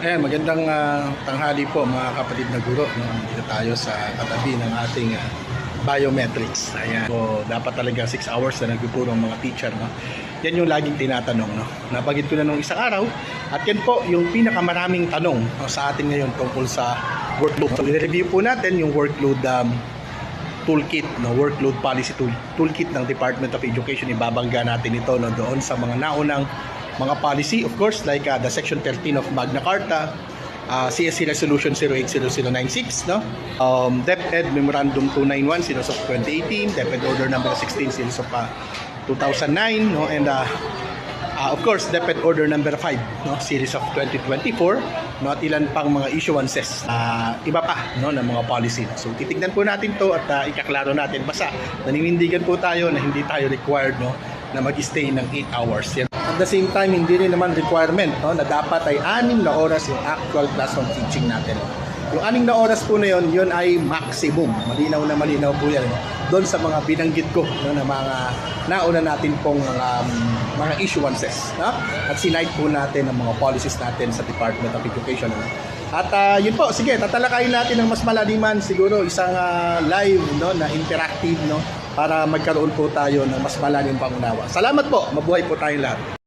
Ayan, magandang tanghali po mga kapatid na guro. No? Dito tayo sa katabi ng ating biometrics. Ayan. So, dapat talaga 6 hours na nagtuturo ang mga teacher. No? Yan yung laging tinatanong. No? Napagit ko na nung isang araw. At yan po yung pinakamaraming tanong sa atin ngayon tungkol sa workload. So, i-review po natin yung workload toolkit, no? Workload policy toolkit ng Department of Education. Ibabangga natin ito no? Doon sa mga naunang mga policy, of course, like the Section 13 of Magna Carta, CSC Resolution 080096, no? DepEd Memorandum 291, Series of 2018, DepEd Order Number 16, Series of 2009, no? And of course, DepEd Order Number 5, no? Series of 2024, no? At ilan pang mga issuances, iba pa, no? Ng mga policy. So, titignan po natin to at ikaklaro natin. Basta, naninindigan po tayo na hindi tayo required, no? Na mag-stay ng 8 hours. Yan. At the same time, hindi rin naman requirement, no, na dapat ay 6 na oras yung actual classroom teaching natin. Yung 6 na oras po na yun ay maximum. Malinaw na malinaw po yan. Doon sa mga binanggit ko, no, na mga nauna natin pong mga issuances. No? At sinite po natin ang mga policies natin sa Department of Education. No? At yun po, sige, tatalakayin natin ng mas malaliman, siguro isang live, no, na interactive, no, para magkaroon po tayo ng mas malalim pang unawa. Salamat po, mabuhay po tayong lahat.